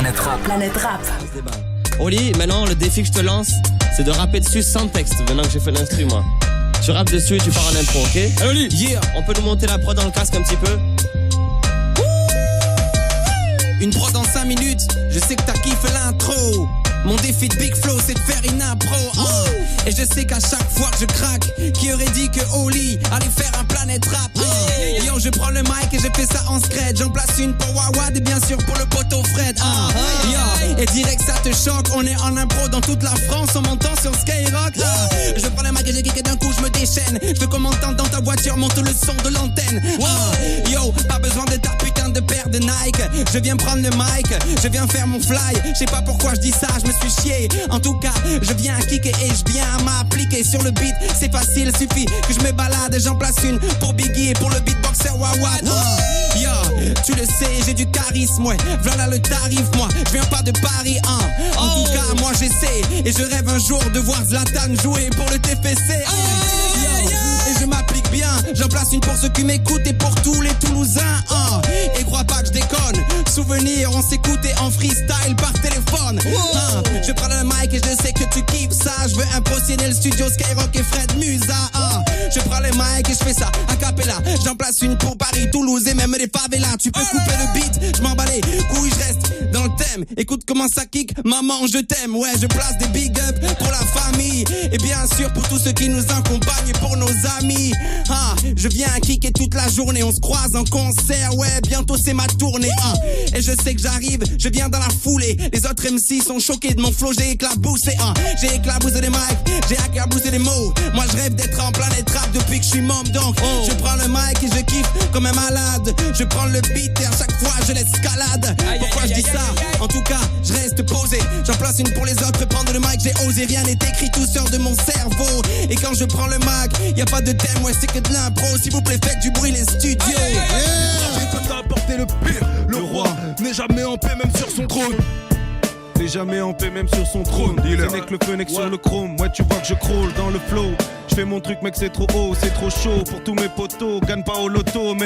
Planète Rap. Planète Rap. Oli, maintenant, le défi que je te lance, c'est de rapper dessus sans texte, maintenant que j'ai fait l'instru, moi. Tu rappes dessus et tu pars en impro, ok? Allez, Oli, yeah! On peut nous monter la prod dans le casque un petit peu? Une prod en 5 minutes, je sais que t'as kiffé l'intro. Mon défi de Big Flow, c'est de faire une impro. Et je sais qu'à chaque fois que je craque, qui aurait dit que Oli allait faire un Planète Rap. Yo, je prends le mic et je fais ça en scred. J'en place une pour Wawad et bien sûr pour le poteau Fred. Yo, et direct ça te choque. On est en impro dans toute la France en montant sur Skyrock. Je prends le mic et je kick et d'un coup je me déchaîne. Je veux qu'on m'entende dans ta voiture, monte le son de l'antenne. Yo, pas besoin de ta putain de paire de Nike. Je viens prendre le mic, je viens faire mon fly. Je sais pas pourquoi je dis ça, je me suis chié. En tout cas, je viens kicker et je viens m'appliquer sur le beat. C'est facile, suffit que je me balade. J'en place une pour Biggie et pour le beatboxer Wawad. Yo, tu le sais, j'ai du charisme, ouais. Voilà le tarif, moi. Je viens pas de Paris, hein. En tout cas, moi j'essaie. Et je rêve un jour de voir Zlatan jouer pour le TFC. Et je m'applique bien. J'en place une pour ceux qui m'écoutent et pour tous les Toulousains. Et crois pas que je déconne. Souvenir, on s'écoutait en freestyle par téléphone. Je prends le mic et je sais que tu kiffes ça. Je veux impressionner le studio Skyrock et Fred Musa. Je prends le mic et je fais ça a cappella. J'en place une pour Paris, Toulouse et même les favelas. Tu peux couper le beat, je m'en bats les couilles, je reste dans le thème. Écoute comment ça kick, maman je t'aime. Ouais, je place des big up pour la famille. Et bien sûr pour tous ceux qui nous accompagnent et pour nos amis. Je viens kicker toute la journée, on se croise en concert. Ouais, bientôt c'est ma tournée. Et je sais que j'arrive, je viens dans la foulée. Les autres MC sont choqués de mon flow, j'ai éclaboussé. J'ai éclaboussé les mics, j'ai éclaboussé les mots. Moi je rêve d'être en Planète Rap depuis que je suis môme. Donc je prends le mic et je kiffe comme un malade. Je prends le beat et à chaque fois je l'escalade. Pourquoi je dis ça? En tout cas, je reste posé. J'en place une pour les autres, prendre le mic, j'ai osé. Rien n'est écrit, tout sort de mon cerveau. Et quand je prends le mic, y a pas de thème, ouais c'est que de l'impro. S'il vous plaît faites du bruit les studios. J'ai t'as apporté le pire. Le roi n'est jamais en paix même sur son trône. N'est jamais en paix même sur son trône. C'est avec le Phoenix sur le chrome. Ouais tu vois que je crawl dans le flow. Je fais mon truc mec c'est trop haut, c'est trop chaud. Pour tous mes potos, gagne pas au loto mais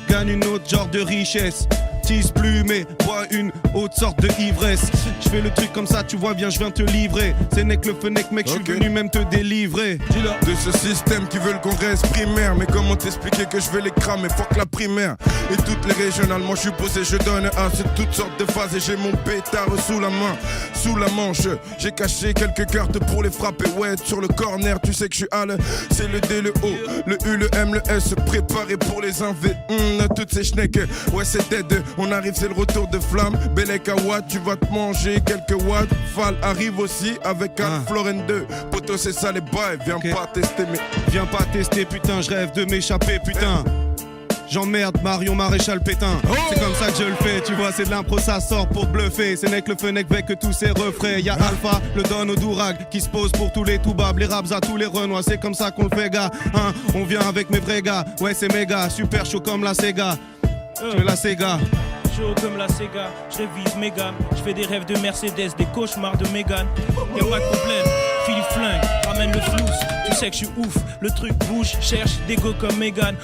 gagne une autre genre de richesse. Tisse plus mais bois une autre sorte de ivresse. Je fais le truc comme ça tu vois bien je viens te livrer. C'est Nek le Fennec mec je suis venu même te délivrer. De ce système qui veulent qu'on reste primaire. Mais comment t'expliquer que je vais les cramer, fuck la primaire. Et toutes les régionales, moi je suis posé, je donne un. C'est toutes sortes de phases et j'ai mon pétard sous la main. Sous la manche, j'ai caché quelques cartes pour les frapper. Ouais sur le corner, tu sais que je suis à c'est le D, le O, le U, le M, le S. Préparé pour les invités, toutes ces schnecks. Ouais c'est dead, on arrive c'est le retour de flamme. Belek à Watt, tu vas te manger quelques watts. Fall arrive aussi avec un Floren 2. Poto c'est ça les bails, viens pas tester mais... Viens pas tester putain, je rêve de m'échapper putain. J'emmerde Marion Maréchal Pétain. C'est comme ça que je le fais, tu vois c'est de l'impro, ça sort pour bluffer. C'est Nek le Fennec avec tous ses refrains. Y'a Alpha, le Don au Dourag qui se pose pour tous les toubabs, les raps à tous les renois. C'est comme ça qu'on le fait gars, on vient avec mes vrais gars. Ouais c'est méga, super chaud comme la Sega. Tu veux la Sega? Chaud comme la Sega, je révise mes gammes. Je fais des rêves de Mercedes, des cauchemars de Mégane. Y'a pas de problème, Philippe Flingue, ramène le flouze. Tu sais que je suis ouf, le truc bouge, cherche des go comme Mégane.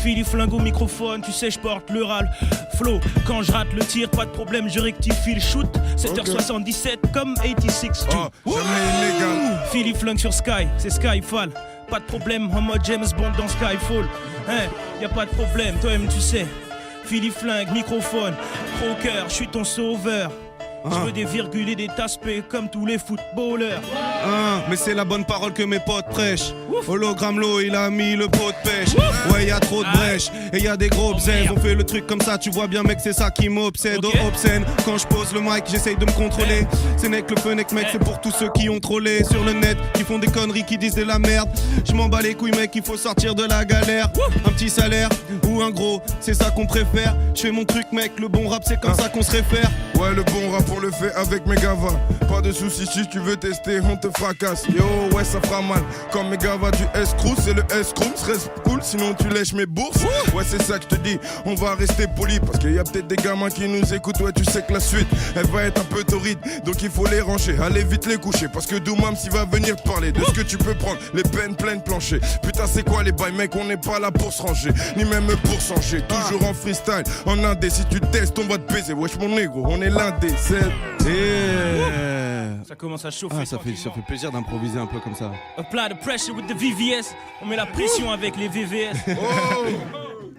Philippe Flingue au microphone, tu sais je porte le râle. Flow, quand je rate le tir, pas de problème, je rectifie le shoot. 7h77 comme 86. Jamais illégal. Philippe Flingue sur Sky, c'est Skyfall. Pas de problème, en mode James Bond dans Skyfall. Y'a pas de problème, toi-même tu sais. Philippe Flingue, microphone, croqueur, je suis ton sauveur. Je veux des virgules et des taspés comme tous les footballeurs. Mais c'est la bonne parole que mes potes prêchent. Hologramme l'eau, il a mis le pot de pêche. Ouais, y'a trop de brèches et y'a des gros bzèves. On fait le truc comme ça, tu vois bien mec, c'est ça qui m'obsède. Obscène, quand je pose le mic, j'essaye de me contrôler. C'est Nek le Fennec mec, c'est pour tous ceux qui ont trollé sur le net, qui font des conneries, qui disent de la merde. Je m'en bats les couilles mec, il faut sortir de la galère. Un petit salaire ou un gros, c'est ça qu'on préfère. Je fais mon truc mec, le bon rap c'est comme ça qu'on se réfère. Ouais le bon rap on le fait avec Megava. Pas de soucis si tu veux tester, on te fracasse. Yo ouais ça fera mal. Comme Megava du S-Crew, c'est le S-Crew, reste cool. saoules, sinon tu lèches mes bourses. Ouais, c'est ça que je te dis, on va rester poli. Parce qu'il y a peut-être des gamins qui nous écoutent. Ouais, tu sais que la suite, elle va être un peu torride. Donc il faut les ranger, allez vite les coucher. Parce que Doumam s'il va venir te parler de ce que tu peux prendre, les peines pleines planchers. Putain, c'est quoi les bails, mec, on n'est pas là pour se ranger, ni même pour changer. Toujours en freestyle, en indé, si tu testes, on va te baiser. Wesh, mon négro, on est l'indé, c'est. Ça commence à chauffer. Ça fait plaisir d'improviser un peu comme ça. Apply the pressure with the VVS. On met la pression avec les VVS. Oh